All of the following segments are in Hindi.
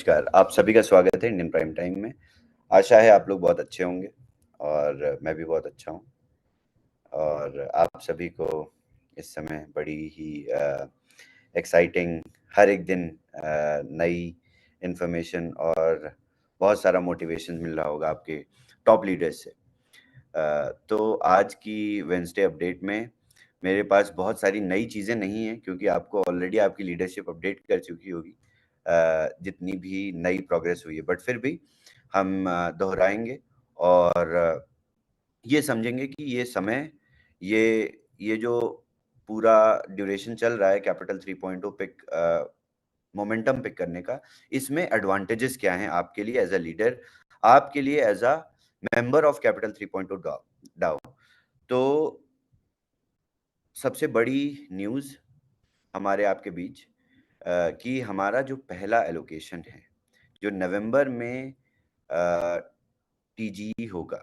नमस्कार, आप सभी का स्वागत है इंडियन प्राइम टाइम में। आशा है आप लोग बहुत अच्छे होंगे और मैं भी बहुत अच्छा हूँ और आप सभी को इस समय बड़ी ही एक्साइटिंग हर एक दिन नई इन्फॉर्मेशन और बहुत सारा मोटिवेशन मिल रहा होगा आपके टॉप लीडर्स से। तो आज की वेडनेसडे अपडेट में मेरे पास बहुत सारी नई चीज़ें नहीं हैं क्योंकि आपको ऑलरेडी आपकी लीडरशिप अपडेट कर चुकी होगी जितनी भी नई प्रोग्रेस हुई है, बट फिर भी हम दोहराएंगे और ये समझेंगे कि ये समय ये जो पूरा ड्यूरेशन चल रहा है कैपिटल 3.0 पिक मोमेंटम पिक करने का, इसमें एडवांटेजेस क्या हैं आपके लिए एज अ लीडर, आपके लिए as a member of capital 3.0 DAO. तो सबसे बड़ी न्यूज़ हमारे आपके बीच कि हमारा जो पहला एलोकेशन है जो नवंबर में टीजी होगा,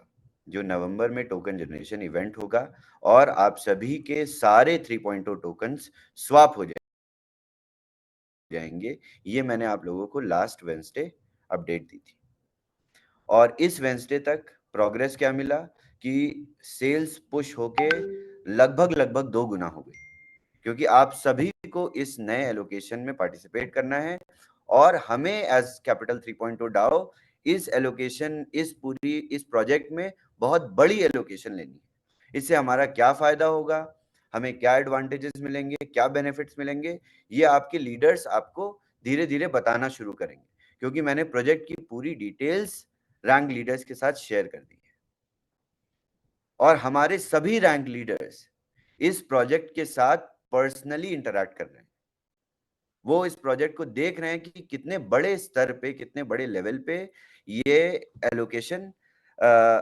जो नवंबर में टोकन जनरेशन इवेंट होगा और आप सभी के सारे 3.0 टोकन्स स्वैप हो जाएंगे। ये मैंने आप लोगों को लास्ट वेडनेसडे अपडेट दी थी और इस वेडनेसडे तक प्रोग्रेस क्या मिला कि सेल्स पुश होके लगभग 2 गुना हो गई क्योंकि आप सभी को इस नए एलोकेशन में पार्टिसिपेट करना है और हमें एज कैपिटल 3.0 डाओ इस एलोकेशन इस प्रोजेक्ट में बहुत बड़ी एलोकेशन लेनी है। इससे हमारा क्या फायदा होगा, हमें क्या एडवांटेजेस मिलेंगे, क्या बेनिफिट्स मिलेंगे, ये आपके लीडर्स आपको धीरे धीरे बताना शुरू करेंगे क्योंकि मैंने प्रोजेक्ट की पूरी डिटेल्स रैंक लीडर्स के साथ शेयर कर दी है और हमारे सभी रैंक लीडर्स इस प्रोजेक्ट के साथ पर्सनली इंटरैक्ट कर रहे हैं। वो इस प्रोजेक्ट को देख रहे हैं कि कितने बड़े स्तर पे, कितने बड़े लेवल पे ये एलोकेशन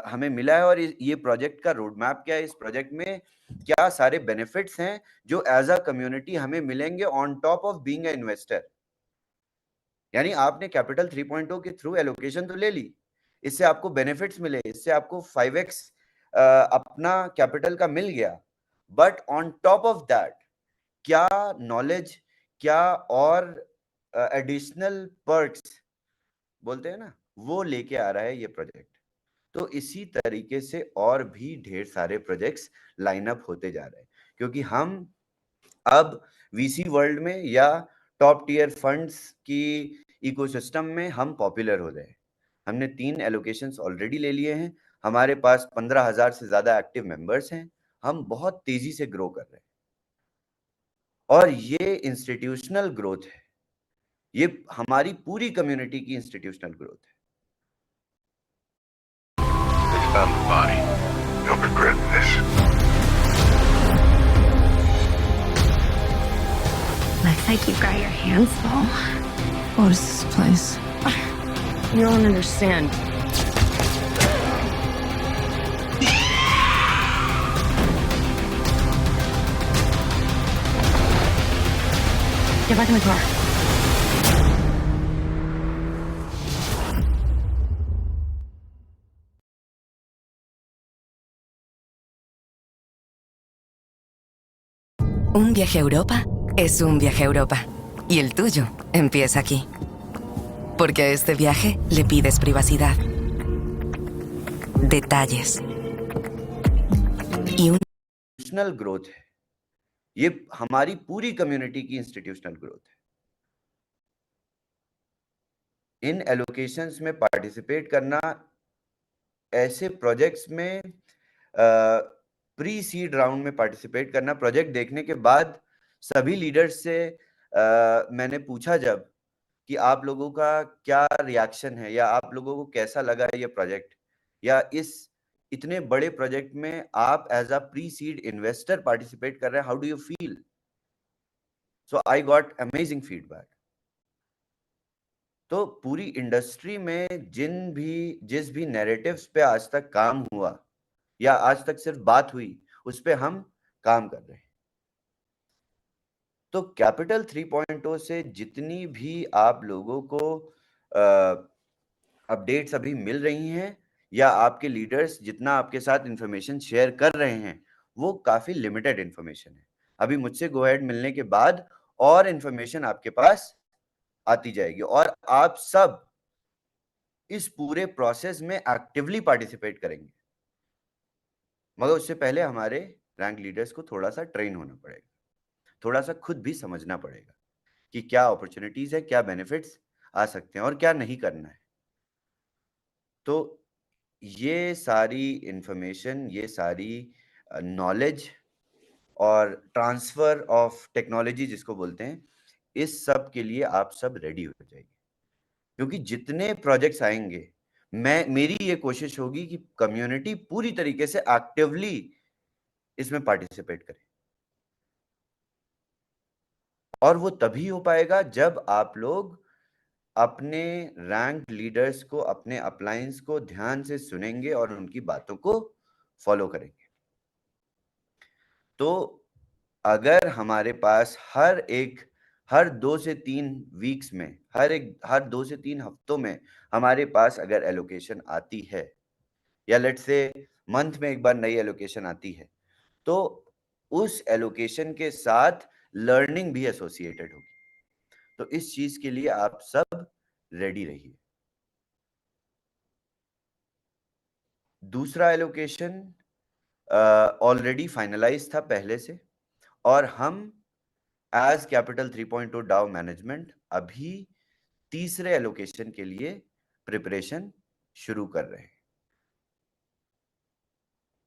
हमें मिला है और ये प्रोजेक्ट का रोड मैप क्या है, इस प्रोजेक्ट में क्या सारे बेनिफिट्स हैं जो एज अ कम्युनिटी हमें मिलेंगे on top of being a investor. यानी आपने कैपिटल 3.0 के थ्रू एलोकेशन तो ले ली, इससे आपको बेनिफिट्स मिले, इससे आपको 5x अपना कैपिटल का मिल गया, but on top of that क्या नॉलेज, क्या और एडिशनल पर्क्स बोलते हैं ना, वो लेके आ रहा है ये प्रोजेक्ट। तो इसी तरीके से और भी ढेर सारे प्रोजेक्ट्स लाइन अप होते जा रहे हैं क्योंकि हम अब वीसी वर्ल्ड में या टॉप टियर फंड्स की इकोसिस्टम में हम पॉपुलर हो रहे हैं। हमने 3 एलोकेशंस ऑलरेडी ले लिए हैं, हमारे पास 15,000 से ज्यादा एक्टिव मेंबर्स हैं, हम बहुत तेजी से ग्रो कर रहे हैं और ये इंस्टीट्यूशनल ग्रोथ है, ये हमारी पूरी कम्युनिटी की इंस्टीट्यूशनल ग्रोथ है। They found the body. You'll regret this. Looks like you've got your hands full. What is this place? You don't understand. Get back in the car. Un viaje a Europa es un viaje a Europa. Y el tuyo empieza aquí. Porque a este viaje le pides privacidad, detalles y un institutional growth है, ये हमारी पूरी कम्युनिटी की इंस्टीट्यूशनल ग्रोथ है। इन एलोकेशंस में पार्टिसिपेट करना, ऐसे प्रोजेक्ट्स में प्री सीड राउंड में पार्टिसिपेट करना, प्रोजेक्ट देखने के बाद सभी लीडर्स से मैंने पूछा जब कि आप लोगों का क्या रिएक्शन है या आप लोगों को कैसा लगा है ये प्रोजेक्ट, या इस इतने बड़े प्रोजेक्ट में आप as a pre seed investor participate कर रहे हैं, how do you feel? So I got amazing feedback. तो पूरी इंडस्ट्री में जिस भी नैरेटिव्स पे आज तक काम हुआ या आज तक सिर्फ बात हुई, उस पे हम काम कर रहे हैं। तो कैपिटल 3.0 से जितनी भी आप लोगों को अपडेट्स अभी मिल रही हैं या आपके लीडर्स जितना आपके साथ इंफॉर्मेशन शेयर कर रहे हैं, वो काफी लिमिटेड इंफॉर्मेशन है। अभी मुझसे गो अहेड मिलने के बाद और इंफॉर्मेशन आपके पास आती जाएगी और आप सब इस पूरे प्रोसेस में एक्टिवली पार्टिसिपेट करेंगे। मगर उससे पहले हमारे रैंक लीडर्स को थोड़ा सा ट्रेन होना पड़ेगा, थोड़ा सा खुद भी समझना पड़ेगा कि क्या अपॉर्चुनिटीज है, क्या बेनिफिट्स आ सकते हैं और क्या नहीं करना है। तो ये सारी इंफॉर्मेशन, ये सारी नॉलेज और ट्रांसफर ऑफ टेक्नोलॉजी जिसको बोलते हैं, इस सब के लिए आप सब रेडी हो जाइए, क्योंकि जितने प्रोजेक्ट्स आएंगे, मेरी ये कोशिश होगी कि कम्युनिटी पूरी तरीके से एक्टिवली इसमें पार्टिसिपेट करे। और वो तभी हो पाएगा जब आप लोग अपने रैंक लीडर्स को, अपने अपलायंस को ध्यान से सुनेंगे और उनकी बातों को फॉलो करेंगे। तो अगर हमारे पास हर 2 से 3 वीक्स में, हर 2 से 3 हफ्तों में हमारे पास अगर एलोकेशन आती है, या लेट्स से मंथ में एक बार नई एलोकेशन आती है, तो उस एलोकेशन के साथ लर्निंग भी एसोसिएटेड होगी। तो इस चीज के लिए आप सब रेडी रहिए। दूसरा एलोकेशन ऑलरेडी फाइनलाइज था पहले से, और हम एज कैपिटल 3.0 डाउ मैनेजमेंट अभी तीसरे एलोकेशन के लिए प्रिपरेशन शुरू कर रहे हैं।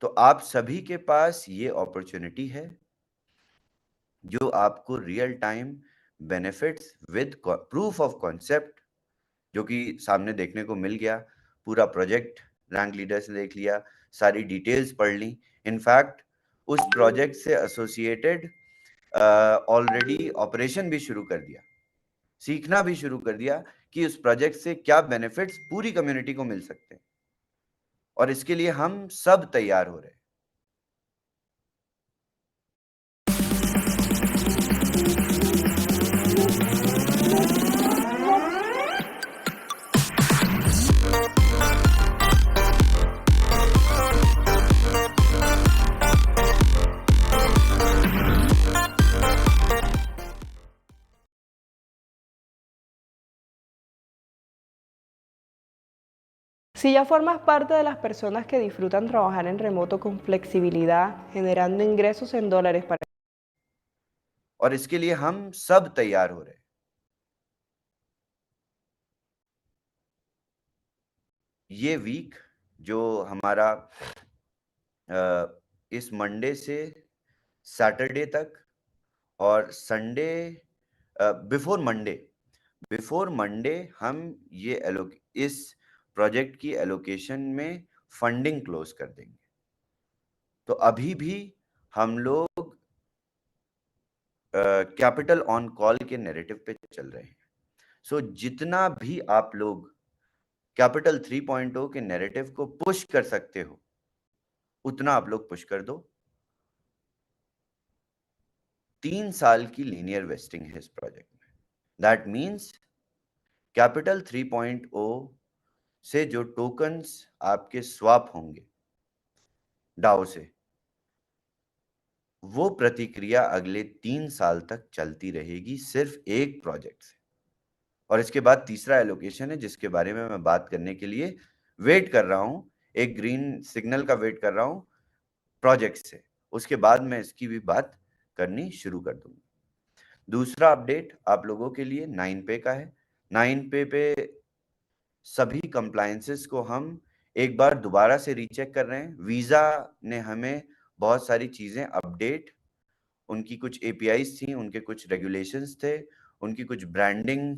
तो आप सभी के पास ये अपॉर्चुनिटी है जो आपको real time benefits with proof of concept, जो कि सामने देखने को मिल गया। पूरा प्रोजेक्ट रैंक लीडर्स ने देख लिया, सारी डिटेल्स पढ़ ली। इनफैक्ट उस प्रोजेक्ट से एसोसिएटेड ऑलरेडी ऑपरेशन भी शुरू कर दिया, सीखना भी शुरू कर दिया कि उस प्रोजेक्ट से क्या बेनिफिट्स पूरी कम्युनिटी को मिल सकते हैं, और इसके लिए हम सब तैयार हो रहे हैं। Si ya formas parte de las personas que disfrutan trabajar en remoto con flexibilidad, generando ingresos en dólares para... और इसके लिए हम सब तैयार हो रहे हैं। ये वीक जो हमारा इस मंडे से सैटरडे तक और संडे बिफोर मंडे हम ये इस प्रोजेक्ट की एलोकेशन में फंडिंग क्लोज कर देंगे। तो अभी भी हम लोग कैपिटल ऑन कॉल के नैरेटिव पे चल रहे हैं। सो जितना भी आप लोग कैपिटल 3.0 के नैरेटिव को पुश कर सकते हो, उतना आप लोग पुश कर दो। 3 साल की लीनियर वेस्टिंग है इस प्रोजेक्ट में। दैट मीन्स कैपिटल 3.0 से जो टोकन्स आपके स्वैप होंगे डाओ से, वो प्रतिक्रिया अगले 3 साल तक चलती रहेगी सिर्फ एक प्रोजेक्ट से। और इसके बाद तीसरा एलोकेशन है जिसके बारे में मैं बात करने के लिए वेट कर रहा हूं, एक ग्रीन सिग्नल का वेट कर रहा हूं प्रोजेक्ट से। उसके बाद मैं इसकी भी बात करनी शुरू कर दूंगा। दूसरा अपडेट आप लोगों के लिए 9पे का है। 9पे पे सभी कंप्लायंसेस को हम एक बार दोबारा से रीचेक कर रहे हैं। वीजा ने हमें बहुत सारी चीजें अपडेट, उनकी कुछ एपीआईज थी, उनके कुछ रेगुलेशंस थे, उनकी कुछ ब्रांडिंग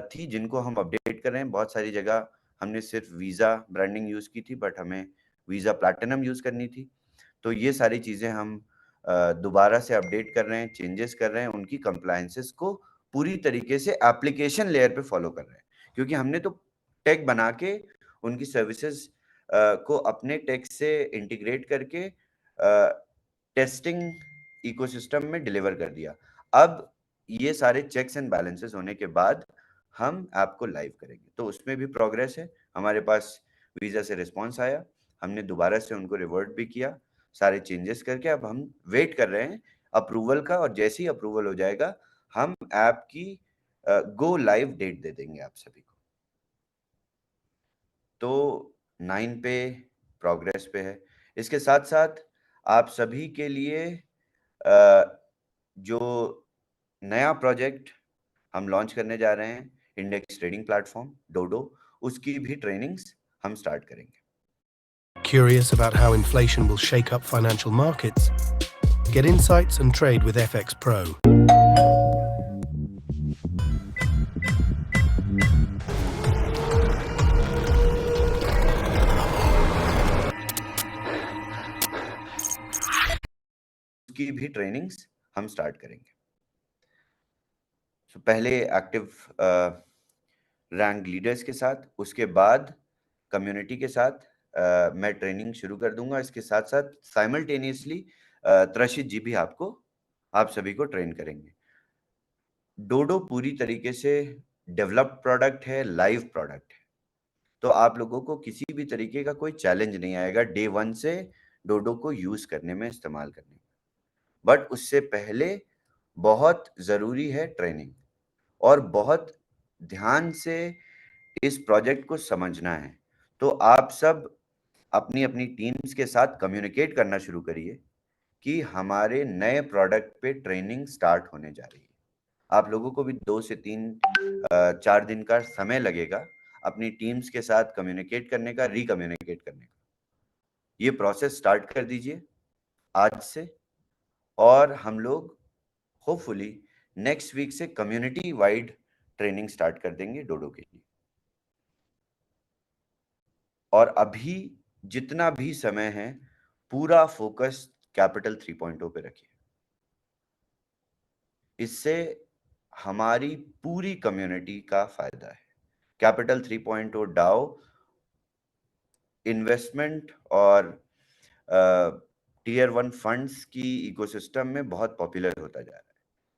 थी जिनको हम अपडेट कर रहे हैं। बहुत सारी जगह हमने सिर्फ वीजा ब्रांडिंग यूज की थी, बट हमें वीजा प्लैटिनम यूज करनी थी। तो ये सारी चीजें हम दोबारा से अपडेट कर रहे हैं, चेंजेस कर रहे हैं, उनकी कंप्लायंसेस को पूरी तरीके से एप्लीकेशन लेयर पे फॉलो कर रहे हैं। क्योंकि हमने तो टेक बना के उनकी सर्विसेज को अपने टेक से इंटीग्रेट करके टेस्टिंग इकोसिस्टम में डिलीवर कर दिया। अब ये सारे चेक्स एंड बैलेंसेस होने के बाद हम ऐप को लाइव करेंगे। तो उसमें भी प्रोग्रेस है। हमारे पास वीजा से रिस्पॉन्स आया, हमने दोबारा से उनको रिवर्ट भी किया सारे चेंजेस करके। अब हम वेट कर रहे हैं अप्रूवल का, और जैसे ही अप्रूवल हो जाएगा हम ऐप की गो लाइव डेट दे देंगे आप सभी को। तो 9 पे प्रोग्रेस पे है। इसके साथ साथ आप सभी के लिए जो नया प्रोजेक्ट हम लॉन्च करने जा रहे हैं, इंडेक्स ट्रेडिंग प्लेटफॉर्म डोडो, उसकी भी ट्रेनिंग्स हम स्टार्ट करेंगे। Curious about how inflation will shake up financial markets? Get insights and trade with FX Pro. उसकी भी ट्रेनिंग्स हम स्टार्ट करेंगे। तो पहले एक्टिव रैंक लीडर्स के साथ, उसके बाद कम्युनिटी के साथ मैं ट्रेनिंग शुरू कर दूंगा। इसके साथ साथ साइमल्टेनियसली त्रशित जी भी आप सभी को ट्रेन करेंगे। डोडो पूरी तरीके से डेवलप्ड प्रोडक्ट है, लाइव प्रोडक्ट है, तो आप लोगों को किसी भी तरीके का कोई चैलेंज नहीं आएगा डे 1 से डोडो को यूज करने में, इस्तेमाल करने में। बट उससे पहले बहुत जरूरी है ट्रेनिंग, और बहुत ध्यान से इस प्रोजेक्ट को समझना है। तो आप सब अपनी अपनी टीम्स के साथ कम्युनिकेट करना शुरू करिए कि हमारे नए प्रोडक्ट पे ट्रेनिंग स्टार्ट होने जा रही है। आप लोगों को भी 2 से 4 दिन का समय लगेगा अपनी टीम्स के साथ कम्युनिकेट करने का, रिकम्युनिकेट करने का। ये प्रोसेस स्टार्ट कर दीजिए आज से, और हम लोग होपफुली नेक्स्ट वीक से कम्युनिटी वाइड ट्रेनिंग स्टार्ट कर देंगे डोडो के लिए। और अभी जितना भी समय है, पूरा फोकस कैपिटल 3.0 पे रखिए। इससे हमारी पूरी कम्युनिटी का फायदा है। कैपिटल 3.0 डाओ इन्वेस्टमेंट और टीयर 1 फंड्स की इकोसिस्टम में बहुत पॉपुलर होता जा रहा है।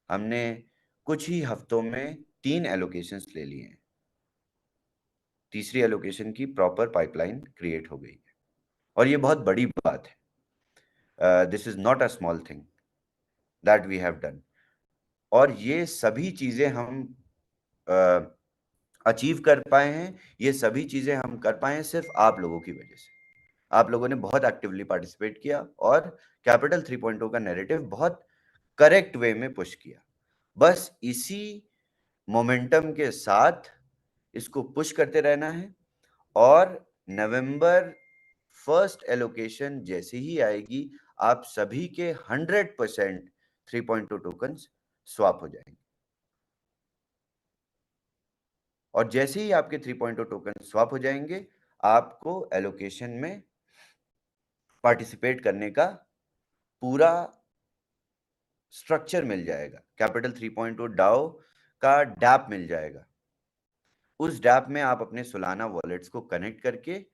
हमने कुछ ही हफ्तों में 3 एलोकेशंस ले लिए हैं। तीसरी एलोकेशन की प्रॉपर पाइपलाइन क्रिएट हो गई है, और ये बहुत बड़ी बात है। This is not a small thing that we have done. और ये सभी चीजें हम अचीव कर पाए हैं, ये सभी चीजें हम कर पाए हैं सिर्फ आप लोगों की वजह से। आप लोगों ने बहुत एक्टिवली पार्टिसिपेट किया और कैपिटल 3.0 का नैरेटिव बहुत करेक्ट वे में पुश किया। बस इसी मोमेंटम के साथ इसको पुश करते रहना है, और नवंबर 1st एलोकेशन जैसे ही आएगी, आप सभी के 100% 3.2 टोकन्स स्वैप हो जाएंगे। और जैसे ही आपके 3.2 टोकन स्वैप हो जाएंगे, आपको एलोकेशन में पार्टिसिपेट करने का पूरा स्ट्रक्चर मिल जाएगा। कैपिटल 3.0 डाओ का डैप मिल जाएगा। उस डैप में आप अपने सोलाना वॉलेट्स को कनेक्ट करके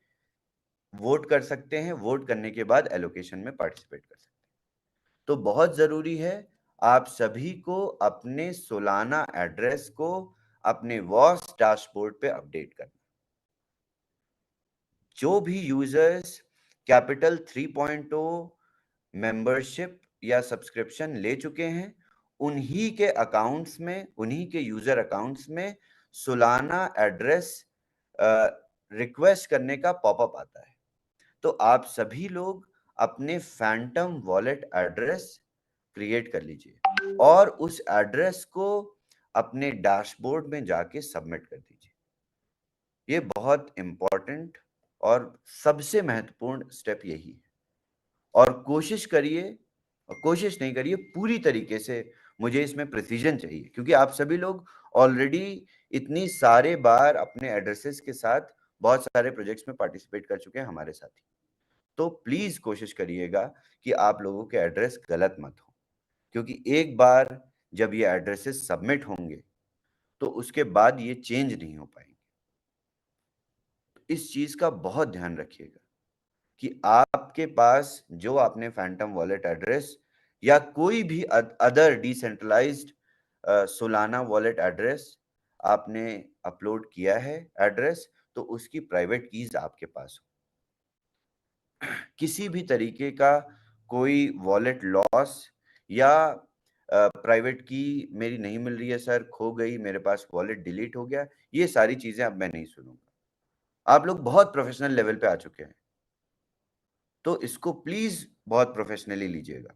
वोट कर सकते हैं। वोट करने के बाद एलोकेशन में पार्टिसिपेट कर सकते हैं। तो बहुत जरूरी है आप सभी को अपने सोलाना एड्रेस को अपने वॉस डैशबोर्ड पे अपडेट करना। जो भी यूजर्स कैपिटल 3.0 मेंबरशिप या सब्सक्रिप्शन ले चुके हैं, उन्हीं के अकाउंट्स में, उन्हीं के यूजर अकाउंट्स में सोलाना एड्रेस रिक्वेस्ट करने का पॉपअप आता है। तो आप सभी लोग अपने फैंटम वॉलेट एड्रेस क्रिएट कर लीजिए और उस एड्रेस को अपने डैशबोर्ड में जाके सबमिट कर दीजिए। ये बहुत इंपॉर्टेंट और सबसे महत्वपूर्ण स्टेप यही है। और कोशिश करिए, कोशिश नहीं करिए, पूरी तरीके से मुझे इसमें प्रिसीजन चाहिए, क्योंकि आप सभी लोग ऑलरेडी इतनी सारे बार अपने एड्रेसेस के साथ बहुत सारे प्रोजेक्ट्स में पार्टिसिपेट कर चुके हैं हमारे साथ ही। तो प्लीज कोशिश करिएगा कि आप लोगों के एड्रेस गलत मत हो, क्योंकि एक बार जब ये एड्रेसेस सबमिट होंगे तो उसके बाद ये चेंज नहीं हो पाएंगे। इस चीज का बहुत ध्यान रखिएगा कि आपके पास जो आपने फैंटम वॉलेट एड्रेस या कोई भी other decentralised Solana wallet address आपने अपलोड किया है एड्रेस, तो उसकी प्राइवेट कीज आपके पास हो। किसी भी तरीके का कोई वॉलेट लॉस या प्राइवेट की मेरी नहीं मिल रही है सर, खो गई, मेरे पास वॉलेट डिलीट हो गया, ये सारी चीजें अब मैं नहीं सुनूंगा। आप लोग बहुत प्रोफेशनल लेवल पे आ चुके हैं, तो इसको प्लीज बहुत प्रोफेशनली लीजिएगा।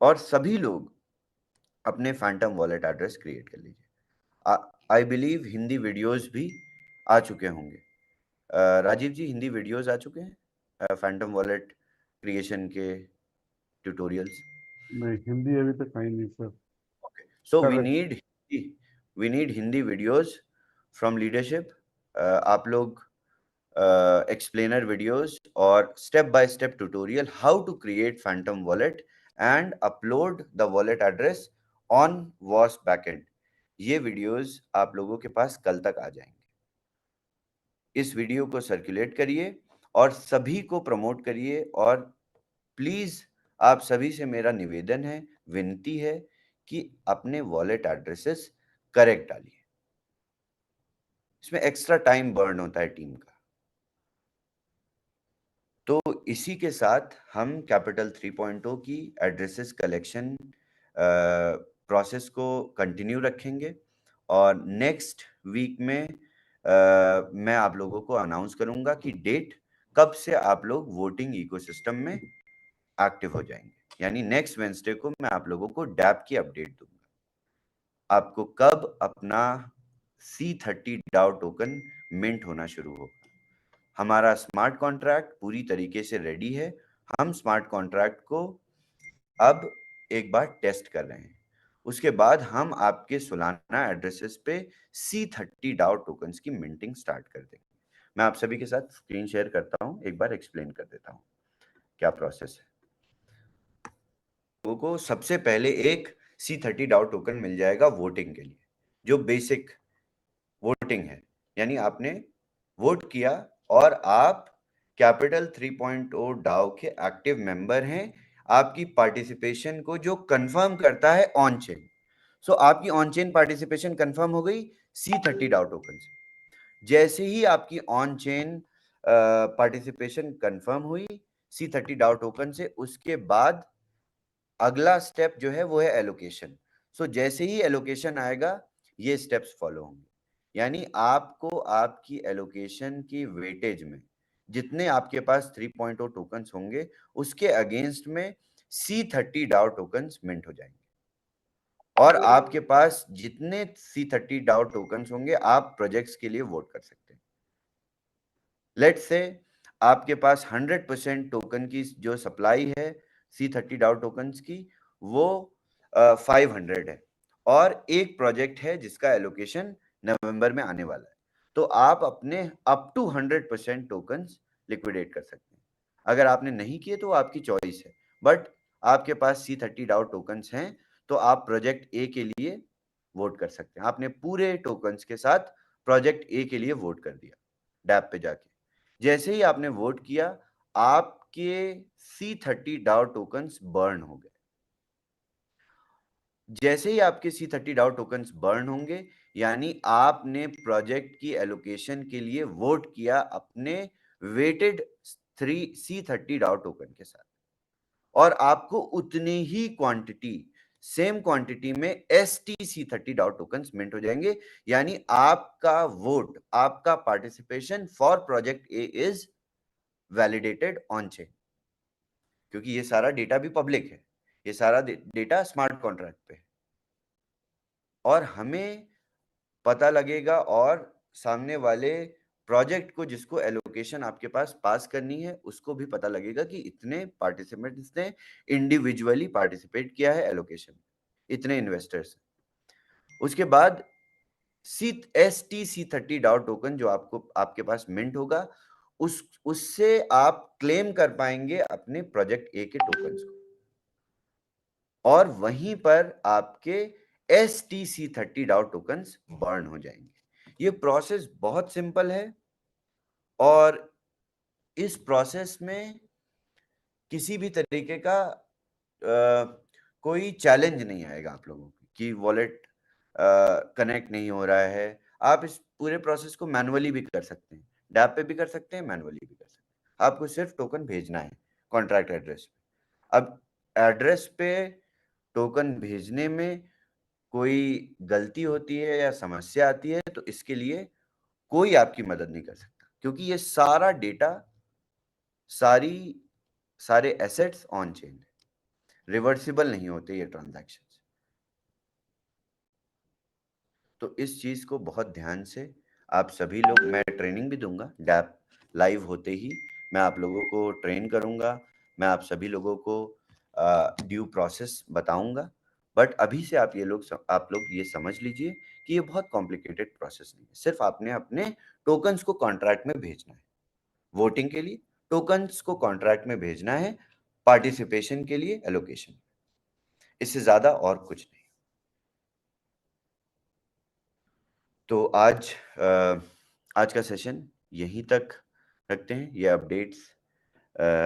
और सभी लोग अपने फैंटम वॉलेट एड्रेस क्रिएट कर लीजिए। आई बिलीव हिंदी वीडियोस भी आ चुके होंगे। राजीव जी, हिंदी वीडियोस आ चुके हैं फैंटम वॉलेट क्रिएशन के ट्यूटोरियल्स? नहीं, हिंदी अभी तक आई नहीं sir. So Correct. we need Hindi videos from leadership. आप लोग explainer videos और step by step tutorial how to create phantom wallet and upload the wallet address on WAS backend. ये videos आप लोगों के पास कल तक आ जाएंगे। इस वीडियो को सर्कुलेट करिए और सभी को प्रमोट करिए, और प्लीज आप सभी से मेरा निवेदन है, विनती है कि अपने वॉलेट एड्रेसेस करेक्ट डालिए। इसमें एक्स्ट्रा टाइम बर्न होता है टीम का। तो इसी के साथ हम कैपिटल 3.0 की एड्रेसेस कलेक्शन प्रोसेस को कंटिन्यू रखेंगे, और नेक्स्ट वीक में मैं आप लोगों को अनाउंस करूंगा कि डेट कब से आप लोग वोटिंग इकोसिस्टम में एक्टिव हो जाएंगे। यानी नेक्स्ट वेडनेसडे को मैं आप लोगों को डैप की अपडेट दूंगा, आपको कब अपना C30 डाउ टोकन मिंट होना शुरू होगा। हमारा स्मार्ट कॉन्ट्रैक्ट पूरी तरीके से रेडी है। हम स्मार्ट कॉन्ट्रैक्ट को अब एक बार टेस्ट कर रहे हैं, उसके बाद हम आपके सोलाना एड्रेसेस पे C30 डाउ टोकन्स की मिंटिंग स्टार्ट कर देंगे। मैं आप सभी के साथ स्क्रीन शेयर करता हूं, एक बार एक्सप्लेन कर देता हूं क्या प्रोसेस है। लोगों को सबसे पहले एक C30 डाउ टोकन मिल जाएगा वोटिंग के लिए, जो बेसिक वोटिंग है। यानी आपने वोट किया और आप कैपिटल 3.0 डाउ के एक्टिव मेंबर हैं। आपकी पार्टिसिपेशन को जो कंफर्म करता है ऑन चेन। सो आपकी ऑन चेन पार्टिसिपेशन कंफर्म हो गई C30 डाउ टोकन से। जैसे ही आपकी ऑन चेन पार्टिसिपेशन कंफर्म हुई C30 डाउ टोकन से, उसके बाद अगला स्टेप जो है वो है एलोकेशन। सो जैसे ही एलोकेशन आएगा ये स्टेप्स फॉलो होंगे। यानी आपको आपकी एलोकेशन की वेटेज में जितने आपके पास 3.0 टोकन्स होंगे उसके अगेंस्ट में C30 डाउ टोकन्स मिंट हो जाएंगे, और आपके पास जितने C30 डाउ टोकन्स होंगे आप प्रोजेक्ट्स के लिए वोट कर सकते हैं। लेट्स से आपके पास 100% टोकन की जो सप्लाई है C30 डाउ टोकन्स की वो 500 है, और एक प्रोजेक्ट है जिसका एलोकेशन नवंबर में आने वाला है। तो आप अपने अप टू 100% टोकन्स लिक्विडेट कर सकते हैं। अगर आपने नहीं किए तो आपकी चॉइस है, बट आपके पास C30 डाउ टोकन्स हैं तो आप प्रोजेक्ट ए के लिए वोट कर सकते हैं। आपने पूरे टोकन्स के साथ प्रोजेक्ट ए के लिए वोट कर दिया डैप पे जाके। जैसे ही आपने वोट किया आपके C30 डाउ टोकन्स बर्न हो गए। जैसे ही आपके C30 डाउ टोकन्स बर्न होंगे यानी आपने प्रोजेक्ट की एलोकेशन के लिए वोट किया अपने वेटेड C30 डाउ टोकन के साथ, और आपको उतनी ही क्वांटिटी, सेम क्वांटिटी में STC30 डाउ टोकन्स मिंट हो जाएंगे। यानी आपका वोट, आपका participation for project A is validated on chain, क्योंकि ये सारा डेटा भी पब्लिक है, ये सारा डेटा स्मार्ट कॉन्ट्रैक्ट पे है, और हमें पता लगेगा और सामने वाले प्रोजेक्ट को जिसको एलोकेशन आपके पास करनी है उसको भी पता लगेगा कि इतने पार्टिसिपेंट्स ने इंडिविजुअली पार्टिसिपेट किया है एलोकेशन, इतने इन्वेस्टर्स। उसके बाद STC30 डाउ टोकन जो आपके पास मिंट होगा उससे आप क्लेम कर पाएंगे अपने प्रोजेक्ट ए के टोकन्स को, और वहीं पर आपके STC30 डाउ टोकन्स बर्न हो जाएंगे। ये प्रोसेस बहुत सिंपल है, और इस प्रोसेस में किसी भी तरीके का कोई चैलेंज नहीं आएगा आप लोगों को कि वॉलेट कनेक्ट नहीं हो रहा है। आप इस पूरे प्रोसेस को मैनुअली भी कर सकते हैं, डैप पे भी कर सकते हैं, मैनुअली भी कर सकते हैं। आपको सिर्फ टोकन भेजना है कॉन्ट्रैक्ट एड्रेस पे। अब एड्रेस पे टोकन भेजने में कोई गलती होती है या समस्या आती है तो इसके लिए कोई आपकी मदद नहीं कर सकता, क्योंकि ये सारा डेटा, सारे एसेट्स ऑन चेन है, रिवर्सिबल नहीं होते ये ट्रांजैक्शंस। तो इस चीज को बहुत ध्यान से आप सभी लोग, मैं ट्रेनिंग भी दूंगा, डैप लाइव होते ही मैं आप लोगों को ट्रेन करूंगा, मैं आप सभी लोगों को ड्यू प्रोसेस बताऊंगा। बट अभी से आप लोग ये समझ लीजिए कि ये बहुत कॉम्प्लिकेटेड प्रोसेस नहीं है, सिर्फ आपने अपने टोकन्स को कॉन्ट्रैक्ट में भेजना है। वोटिंग के लिए टोकन्स को कॉन्ट्रैक्ट में भेजना है, पार्टिसिपेशन के लिए एलोकेशन, इससे ज्यादा और कुछ नहीं। तो आज का सेशन यहीं तक रखते हैं। ये अपडेट्स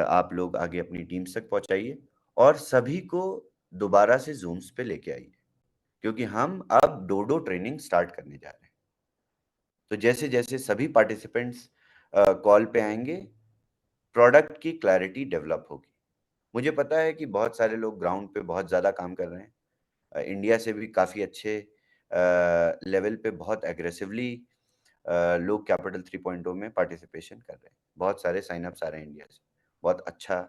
आप लोग आगे अपनी टीम्स तक पहुंचाइए और सभी को दोबारा से जूम्स पे लेके आइए, क्योंकि हम अब डोडो ट्रेनिंग स्टार्ट करने जा रहे हैं। तो जैसे जैसे सभी पार्टिसिपेंट्स कॉल पे आएंगे, प्रोडक्ट की क्लैरिटी डेवलप होगी। मुझे पता है कि बहुत सारे लोग ग्राउंड पे बहुत ज़्यादा काम कर रहे हैं, इंडिया से भी काफ़ी अच्छे लेवल पे बहुत एग्रेसिवली लोग कैपिटल 3.0 में पार्टिसिपेशन कर रहे हैं। बहुत सारे साइनअप्स आ रहे हैं इंडिया से, बहुत अच्छा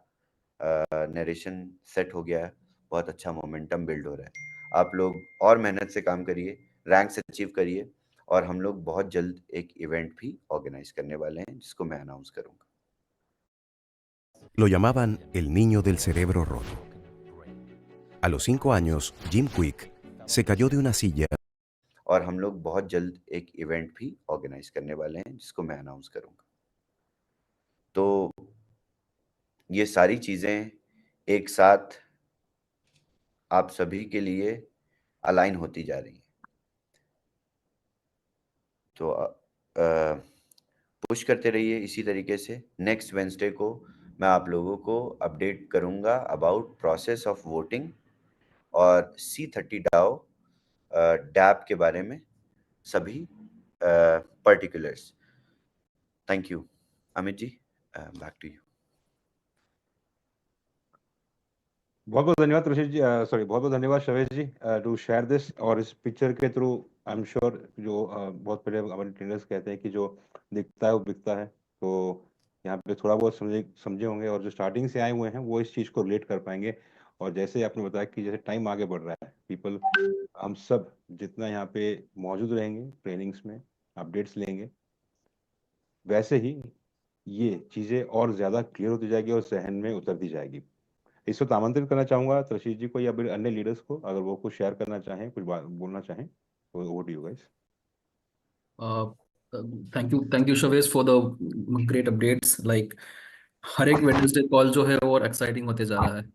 नरेशन सेट हो गया है, बहुत अच्छा मोमेंटम बिल्ड हो रहा है। आप लोग और मेहनत से काम करिए, रैंक्स अचीव करिए, और हम लोग बहुत जल्द एक इवेंट भी ऑर्गेनाइज करने वाले हैं जिसको मैं अनाउंस करूंगा। Lo llamaban el niño del cerebro roto. A los 5 años, Jim Quick se cayó de una silla. और हम लोग बहुत जल्द एक इवेंट भी ऑर्गेनाइज करने वाले हैं जिसको मैं अनाउंस करूंगा। तो ये सारी चीजें एक साथ आप सभी के लिए अलाइन होती जा रही हैं। तो पुश करते रहिए इसी तरीके से। नेक्स्ट वेडनेसडे को मैं आप लोगों को अपडेट करूंगा अबाउट प्रोसेस ऑफ वोटिंग और C30 DAO डैप के बारे में सभी particulars. Thank you. Amit ji, back to you. बहुत बहुत धन्यवाद ऋषि जी, सॉरी बहुत बहुत धन्यवाद Shavesh ji to share this. और इस पिक्चर के थ्रू आई एम श्योर जो बहुत पहले हमारे ट्रेनर्स कहते हैं कि जो दिखता है वो बिकता है, तो यहाँ पे थोड़ा बहुत समझे होंगे, और जो स्टार्टिंग से आए हुए हैं वो इस चीज़ को रिलेट कर पाएंगे। और जैसे आपने बताया कि जैसे टाइम आगे बढ़ रहा है, पीपल, हम सब जितना यहाँ पे मौजूद रहेंगे ट्रेनिंग्स में, अपडेट्स लेंगे, वैसे ही ये चीज़ें और ज़्यादा क्लियर होती जाएगी और जहन में उतरती जाएगी। इस वक्त आमंत्रित करना चाहूंगा तशीर जी को या फिर अन्य लीडर्स को, अगर वो कुछ शेयर करना चाहें, कुछ बात बोलना चाहें, तो over to you guys. Thank you Shavesh for the great updates. Like हर एक वेडनेसडे कॉल जो है वो और एक्साइटिंग होते जा रहा है,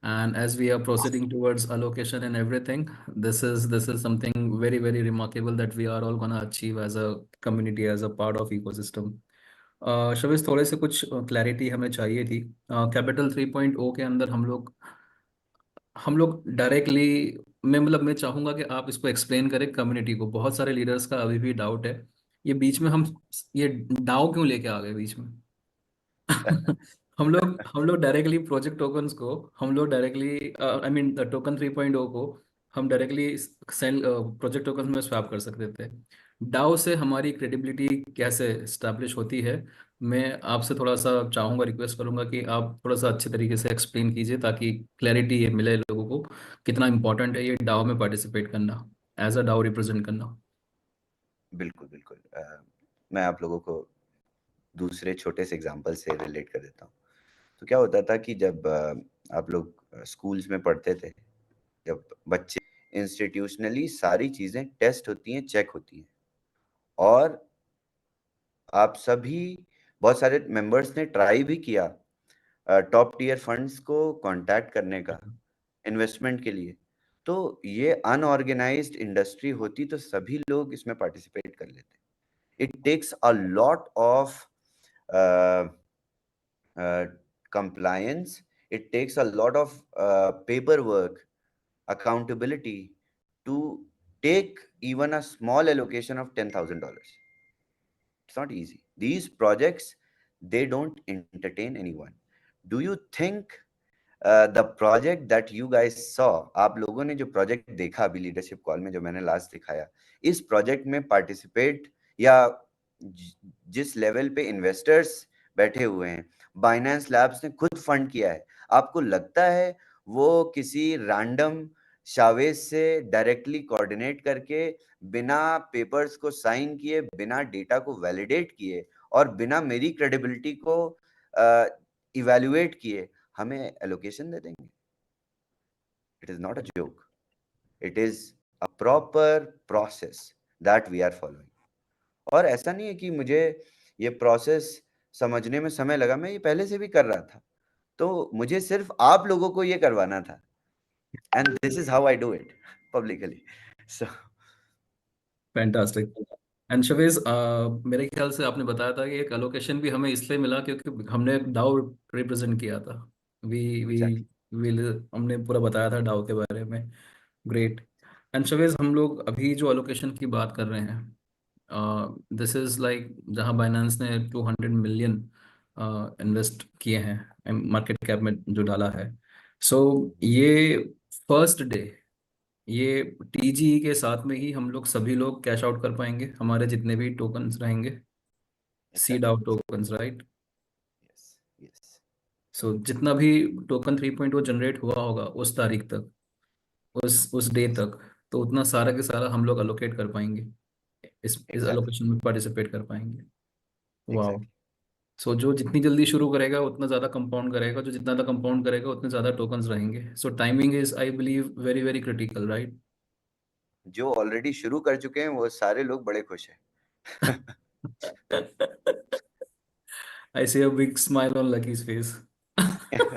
and as we are proceeding towards allocation and everything, this is something very very remarkable that we are all gonna achieve as a community, as a part of ecosystem. शवेश, थोड़े से कुछ क्लैरिटी हमें चाहिए थी। कैपिटल 3.0 के अंदर हम लोग डायरेक्टली, मैं चाहूंगा कि आप इसको एक्सप्लेन करें कम्युनिटी को। बहुत सारे लीडर्स का अभी भी डाउट है, ये बीच में हम ये डाउ क्यों लेके आ गए बीच में? हम लोग डायरेक्टली प्रोजेक्ट टोकन्स को, हम लोग डायरेक्टली आई मीन टोकन 3.0 को हम डायरेक्टली सेल प्रोजेक्ट टोकन्स में स्वैप कर सकते थे। डाउ से हमारी क्रेडिबिलिटी कैसे स्टैब्लिश होती है? मैं आपसे थोड़ा सा चाहूँगा, रिक्वेस्ट करूँगा कि आप थोड़ा सा अच्छे तरीके से एक्सप्लेन कीजिए ताकि क्लैरिटी ये मिले लोगों को कितना इंपॉर्टेंट है ये डाउ में पार्टिसिपेट करना, एज अ डाउ रिप्रेजेंट करना। बिल्कुल बिल्कुल। मैं आप लोगों को दूसरे छोटे से एग्जांपल से रिलेट कर देता हूँ। तो क्या होता था कि जब आप लोग स्कूल्स में पढ़ते थे, जब बच्चे इंस्टीट्यूशनली सारी चीज़ें टेस्ट होती हैं, चेक होती हैं, और आप सभी बहुत सारे मेंबर्स ने ट्राई भी किया टॉप टियर फंड्स को कांटेक्ट करने का इन्वेस्टमेंट के लिए। तो ये अनऑर्गेनाइज्ड इंडस्ट्री होती तो सभी लोग इसमें पार्टिसिपेट कर लेते। It takes a lot of compliance, it takes a lot of paperwork, accountability to take even a small allocation of $10,000. It's not easy. These projects, they don't entertain anyone. Do you think the project that you guys saw, आप लोगों ने जो प्रोजेक्ट देखा अभी लीडरशिप कॉल में जो मैंने लास्ट दिखाया, इस प्रोजेक्ट में पार्टिसिपेट या जिस लेवल पे इन्वेस्टर्स बैठे हुए हैं, बाइनेंस लैब्स ने खुद फंड किया है। आपको लगता है वो किसी रैंडम शावेज से डायरेक्टली कोऑर्डिनेट करके बिना पेपर्स को साइन किए, बिना डेटा को वैलिडेट किए और बिना मेरी क्रेडिबिलिटी को इवैल्यूएट किए हमें एलोकेशन दे देंगे? It is not a joke, it is a proper process that we are following. और ऐसा नहीं है कि मुझे ये प्रोसेस समझने में समय लगा, मैं ये पहले से भी कर रहा था, तो मुझे सिर्फ आप लोगों को ये करवाना था, and this is how I do it publicly. So fantastic. And Shavez, मेरे ख्याल से आपने बताया था कि एक एलोकेशन भी हमें इसलिए मिला क्योंकि हमने डाउ रिप्रेजेंट किया था। वी वी एग्जैक्टली वी हमने पूरा बताया था डाउ के बारे में। ग्रेट। एंड शवेज, हम लोग अभी जो एलोकेशन की बात कर रहे हैं, दिस इज लाइक जहां बाइनेंस ने 200 मिलियन इन्वेस्ट किए हैं मार्केट कैप में जो डाला है। सो ये फर्स्ट डे, ये टीजी के साथ में ही हम लोग सभी लोग कैश आउट कर पाएंगे, हमारे जितने भी टोकन्स रहेंगे, seed out exactly tokens, right? Yes yes so जितना भी टोकन 3.0 जनरेट हुआ होगा उस तारीख तक, उस डे तक, तो उतना सारा के सारा हम लोग अलोकेट कर पाएंगे, इस एग्जैक्टली अलोकेशन में पार्टिसिपेट कर पाएंगे। वाह। एग्जैक्टली सो जो जितनी जल्दी शुरू करेगा उतना ज़्यादा कंपाउंड करेगा, जो जितना ज़्यादा कंपाउंड करेगा उतने ज़्यादा टोकन्स रहेंगे। So timing is, I believe, very very critical, right? जो ऑलरेडी शुरू कर चुके हैं वो सारे लोग बड़े खुश हैं। I see a big smile on Lucky's face. या ठीक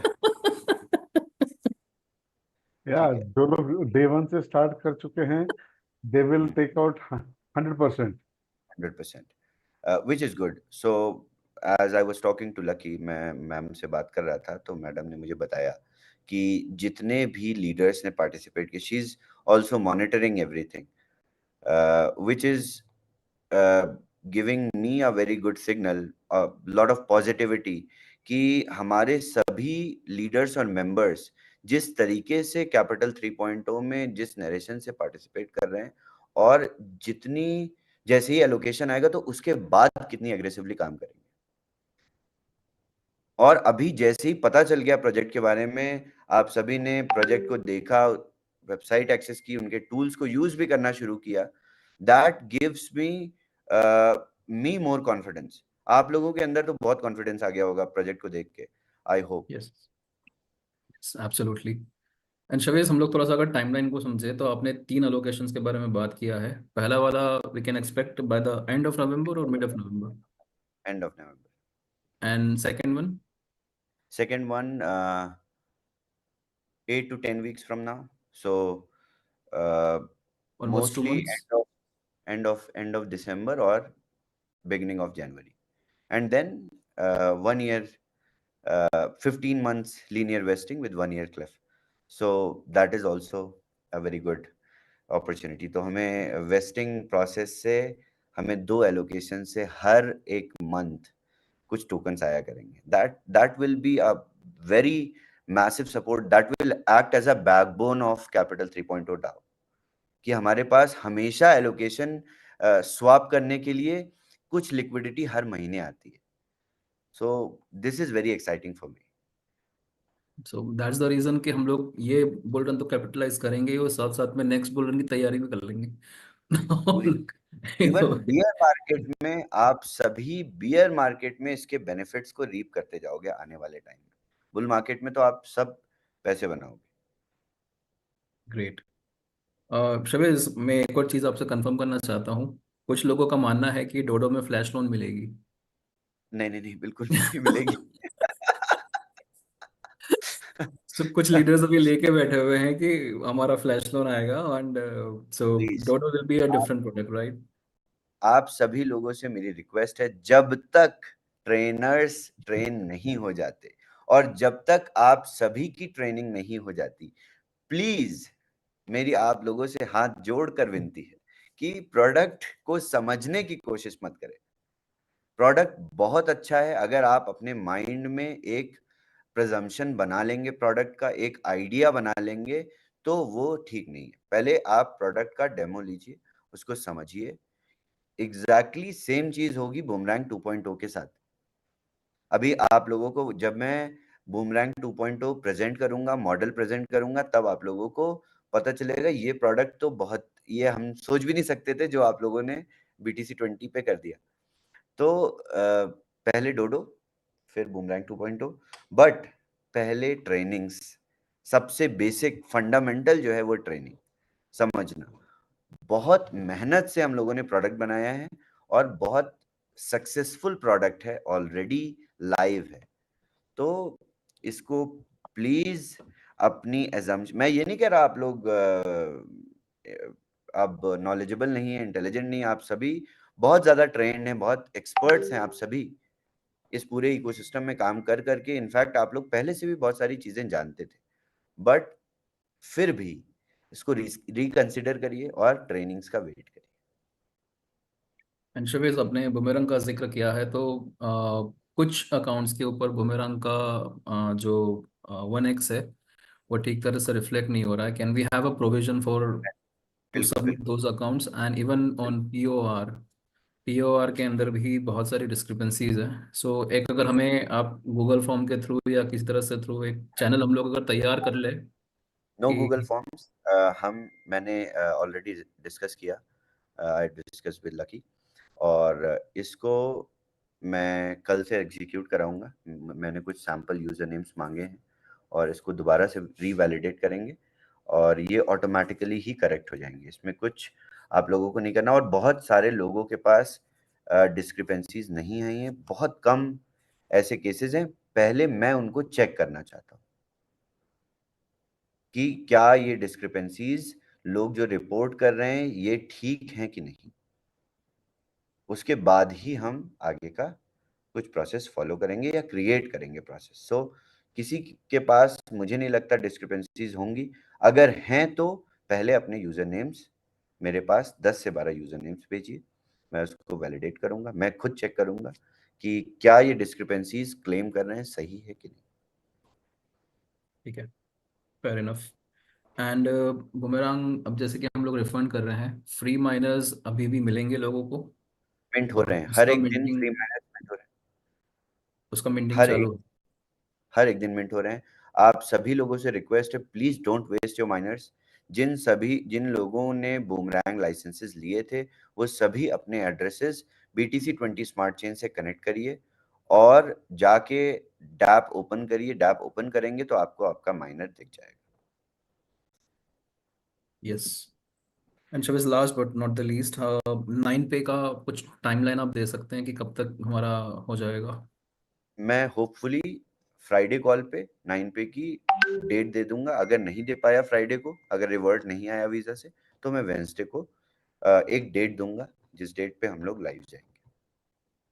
है, जो लोग डे वन से स्टार्ट कर चुके हैं they will take out 100%. 100%, which is good. So as I was talking to Lucky, मैं मैम से बात कर रहा था तो मैडम ने मुझे बताया कि जितने भी लीडर्स ने पार्टिसिपेट किया, she is also monitoring everything, which is giving me a very good signal, a lot of positivity, कि हमारे सभी लीडर्स और मेंबर्स जिस तरीके से कैपिटल 3.0 में जिस नरेशन से पार्टिसिपेट कर रहे हैं और जितनी जैसे ही एलोकेशन आएगा तो उसके बाद कितनी एग्रेसिवली काम करेंगे। और अभी जैसे ही पता चल गया प्रोजेक्ट के बारे में, आप सभी ने प्रोजेक्ट को देखा, वेबसाइट एक्सेस की, उनके टूल्स को यूज भी करना शुरू किया, that gives me more confidence. आप लोगों के अंदर तो बहुत कॉन्फिडेंस आ गया होगा प्रोजेक्ट को देख के, I hope. Yes, absolutely. And Shavez, हम लोग थोड़ा सा अगर टाइमलाइन को समझे तो आपने 3 अलोकेशंस के बारे में बात किया है। पहला वाला we can expect by the end of November और mid of November, end of November. And second one? Second one 8 to 10 weeks from now, so almost 2 mostly months. end of December or beginning of January, and then 1 year, 15 months linear vesting with 1 year cliff, so that is also a very good opportunity। तो हमें वेस्टिंग प्रोसेस से हमें 2 एलोकेशन से हर एक मंथ कुछ टोकन्स आया करेंगे। that will be a very massive support, that will act as a backbone of capital 3.0 DAO, कि हमारे पास हमेशा एलोकेशन स्वैप करने के लिए कुछ लिक्विडिटी हर महीने आती है। So this is very exciting for me. So that's the reason कि हम लोग ये बुल रन तो कैपिटलाइज करेंगे और साथ साथ में नेक्स्ट बुल रन की तैयारी भी कर लेंगे। इवन तो बियर मार्केट में आप सभी बियर मार्केट में इसके बेनिफिट्स को रीप करते जाओगे आने वाले टाइम में। बुल मार्केट में तो आप सब पैसे बनाओगे। ग्रेट। शबेज, मैं एक और चीज़ आपसे कंफर्म करना चाहता हूँ। कुछ लोगों का मानना है कि डोडो में फ्लैश लोन मिलेगी। नहीं नहीं नहीं, बिल्कुल भी नहीं मिलेगी। सो कुछ लीडर्स अभी लेके बैठे हुए हैं कि हमारा फ्लैश लोन आएगा, and so please, dodo will be a different product, right? आप सभी लोगों से मेरी रिक्वेस्ट है, जब तक ट्रेनर्स ट्रेन नहीं हो जाते और जब तक आप सभी की ट्रेनिंग नहीं हो जाती, प्लीज मेरी आप लोगों से हाथ जोड़कर विनती है कि प्रोडक्ट को समझने की कोशिश मत करें। प्रोडक्ट बहुत अच्छा है अगर आप अपने माइंड में एक प्रजम्पशन बना लेंगे प्रोडक्ट का, एक आइडिया बना लेंगे, तो वो ठीक नहीं है। पहले आप प्रोडक्ट का डेमो लीजिए, उसको समझिए। एग्जैक्टली सेम चीज होगी बूमरैंग 2.0 के साथ। अभी आप लोगों को जब मैं बूमरैंग 2.0 प्रेजेंट करूंगा, मॉडल प्रेजेंट करूंगा, तब आप लोगों को पता चलेगा ये प्रोडक्ट तो बहुत, ये हम सोच भी नहीं सकते थे जो आप लोगों ने BTC 20 पे कर दिया। तो पहले डोडो, फिर बूमरैंग 2.0, बट पहले ट्रेनिंग्स, सबसे बेसिक फंडामेंटल जो है वो ट्रेनिंग समझना। बहुत मेहनत से हम लोगों ने प्रोडक्ट बनाया है और बहुत सक्सेसफुल प्रोडक्ट है, ऑलरेडी लाइव है। तो इसको प्लीज अपनी एजम्पशन, मैं ये नहीं कह रहा आप लोग अब नॉलेजेबल नहीं है, इंटेलिजेंट नहीं है, आप सभी बहुत ज्यादा ट्रेंड हैं, बहुत एक्सपर्ट्स हैं आप सभी इस पूरे इकोसिस्टम में काम कर करके। इनफैक्ट आप लोग पहले से भी बहुत सारी चीजें जानते थे, बट फिर भी इसको रिकंसिडर करिए और ट्रेनिंग्स का वेट करिए। एंड शोवेज, अपने बुमेरंग का जिक्र किया है तो कुछ अकाउंट्स के ऊपर बुमेरंग का जो 1x है वो ठीक तरह से रिफ्लेक्ट नहीं हो रहा है। Can we have a provision for to बिल्कुल सबमिट बिल्कुल those accounts and even on POR के अंदर भी बहुत सारी डिस्क्रिपेंसीज है। सो एक अगर हमें आप गूगल फॉर्म के थ्रू या किसी तरह से थ्रू एक चैनल हम लोग अगर तैयार कर ले नो गूगल कि फॉर्म्स, मैंने ऑलरेडी डिस्कस किया, आई डिस्कस विद लकी, और इसको मैं कल से एग्जीक्यूट कराऊंगा। मैंने कुछ सैम्पल यूजर नेम्स मांगे हैं और इसको दोबारा से रीवैलिडेट करेंगे और ये ऑटोमेटिकली ही करेक्ट हो जाएंगे। इसमें कुछ आप लोगों को नहीं करना, और बहुत सारे लोगों के पास डिस्क्रिपेंसीज नहीं है, ये बहुत कम ऐसे केसेस हैं। पहले मैं उनको चेक करना चाहता हूँ कि क्या ये डिस्क्रिपेंसीज लोग जो रिपोर्ट कर रहे हैं ये ठीक हैं कि नहीं। उसके बाद ही हम आगे का कुछ प्रोसेस फॉलो करेंगे या क्रिएट करेंगे प्रोसेस। सो किसी के पास मुझे नहीं लगता डिस्क्रिपेंसीज होंगी। अगर हैं तो पहले अपने यूजर नेम्स मेरे पास 10 से 12 यूजर नेम्स भेजिए, मैं उसको वैलिडेट करूंगा, मैं खुद चेक करूंगा कि क्या ये डिस्क्रिपेंसीज क्लेम कर रहे हैं सही है कि नहीं। ठीक है, फेयर इनफ। एंड बुमेरंग, अब जैसे कि हम लोग रिफंड कर रहे हैं, फ्री माइनर्स अभी भी मिलेंगे लोगों को? मिंट हो और रहे हैं, हर उसका एक दिन मिंटिंग फ्री मैनेजमेंट हो रहे हैं, उसका मिंटिंग हर चालू एक हर एक दिन मिंट हो रहे हैं। आप सभी लोगों से रिक्वेस्ट है, please don't waste your miners. जिन लोगों ने बूमरैंग लाइसेंसेस लिए थे वो सभी अपने एड्रेसेस BTC 20 स्मार्ट चेन से कनेक्ट करिए और जाके डैप ओपन करिए। डैप ओपन करेंगे तो आपको आपका माइनर दिख जाएगा। Yes. And Shavez, last but not the least, 9 पे का कुछ टाइमलाइन आप दे सकते हैं कि कब तक हमारा हो जाएगा? मैं होपफुली फ्राइडे कॉल पे 9 पे की डेट दे दूंगा। अगर नहीं दे पाया फ्राइडे को, अगर रिवर्ट नहीं आया वीजा से, तो मैं वेंसडे को एक डेट दूंगा जिस डेट पे हम लोग लाइव जाएंगे।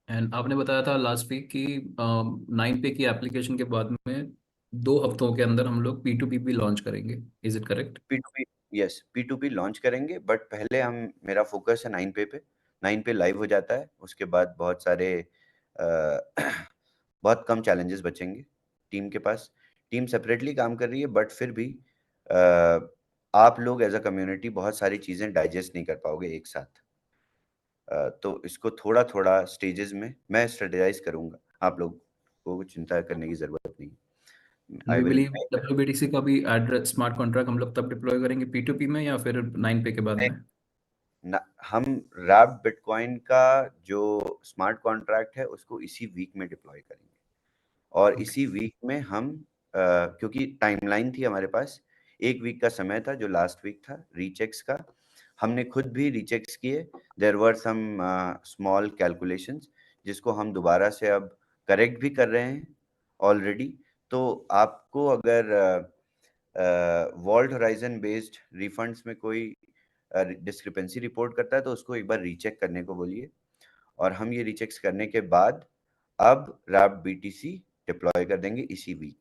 एंड आपने बताया था लास्ट वीक कि 9 पे की एप्लीकेशन के बाद में 2 हफ्तों के अंदर हम लोग P2P भी लॉन्च करेंगे, is it correct? P2P, yes, P2P launch करेंगे, बट पहले हम, मेरा फोकस है 9 पे 9 पे लाइव हो जाता है, उसके बाद बहुत सारे बहुत कम चैलेंजेस बचेंगे टीम के पास। टीम सेपरेटली काम कर रही है, बट फिर भी आप लोग एज अ कम्युनिटी बहुत सारी चीज़ें डाइजेस्ट नहीं कर पाओगे एक साथ। तो इसको थोड़ा थोड़ा स्टेजेस में मैं स्ट्रेटेजाइज करूंगा, आप लोग को चिंता करने की ज़रूरत नहीं। And I we will believe WBTC का भी एड्रेस स्मार्ट कॉन्ट्रैक्ट हम लोग तब डिप्लॉय करेंगे P2P में या फिर 9 पे के बाद में? हम रैप बिटकॉइन का जो स्मार्ट कॉन्ट्रैक्ट है उसको इसी वीक में डिप्लॉय करेंगे और ओके। इसी वीक में हम क्योंकि टाइमलाइन थी हमारे पास, एक वीक का समय था जो लास्ट वीक था रीचेक्स का। हमने खुद भी रीचेक्स किए, there were some small calculations जिसको हम दोबारा से अब करेक्ट भी कर रहे हैं ऑलरेडी। तो आपको अगर वॉल्ट होराइजन बेस्ड रिफंड्स में कोई डिस्क्रिपेंसी रिपोर्ट करता है तो उसको एक बार रीचेक करने को बोलिए, और हम ये रीचेक्स करने के बाद अब रैप BTC डिप्लॉय कर देंगे इसी वीक।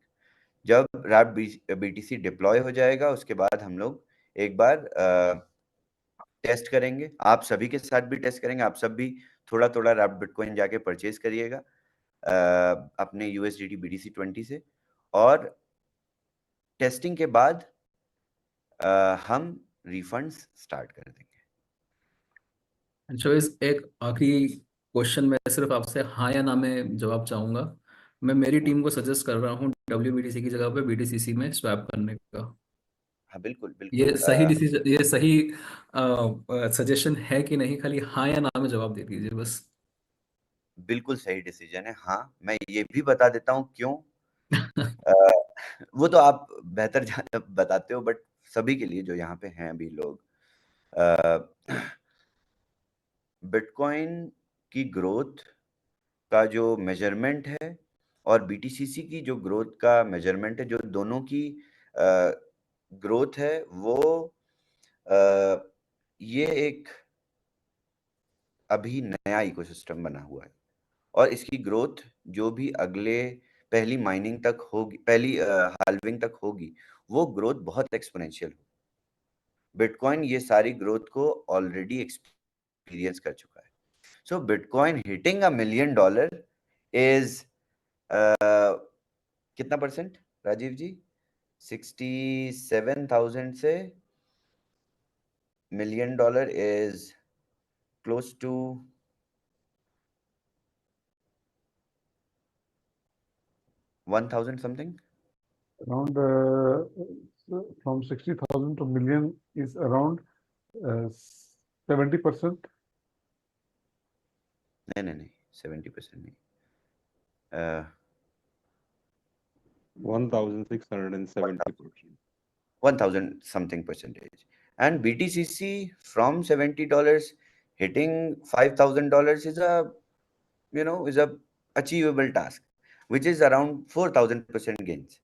जब रैप BTC डिप्लॉय हो जाएगा उसके बाद हम लोग एक बार टेस्ट करेंगे, आप सभी के साथ भी टेस्ट करेंगे। आप सब भी थोड़ा थोड़ा रैप बिटकॉइन जाके परचेज करिएगा अपने USDT BTC 20 से, और टेस्टिंग के बाद हम रिफंड्स स्टार्ट कर देंगे। शोएस, एक आखिरी क्वेश्चन मैं सिर्फ आपसे हाँ या ना में जवाब चाहूंगा। मैं मेरी टीम को सजेस्ट कर रहा हूँ WBTC की जगह पे BTCC में स्वैप करने का। हाँ बिल्कुल ये बिल्कुल सही डिसीजन, ये सही सजेशन है कि नहीं? खाली हाँ या ना में जवाब दे दीजिए बस। बिल्कुल सही डिसीजन है। हाँ, मैं ये भी बता देता हूँ क्यों। वो तो आप बेहतर बताते हो, बट सभी के लिए जो यहाँ पे हैं अभी लोग, बिटकॉइन की ग्रोथ का जो मेजरमेंट है और BTCC की जो ग्रोथ का मेजरमेंट है, जो दोनों की ग्रोथ है, वो ये एक अभी नया इकोसिस्टम बना हुआ है और इसकी ग्रोथ जो भी अगले पहली माइनिंग तक होगी, पहली हाल्विंग तक होगी, वो ग्रोथ बहुत एक्सपोनेंशियल होगी। बिटकॉइन ये सारी ग्रोथ को ऑलरेडी एक्सपीरियंस कर चुका है। So Bitcoin hitting $1 million is कितना परसेंट राजीव जी? 67,000 से $1 million is close to 1,000 something. Around from 60,000 to million is around 70%. नहीं 70% नहीं, 1670%. 1,000 something percentage. And BTCC from $70 hitting $5,000 is a, is a achievable task, which is around 4,000% gains.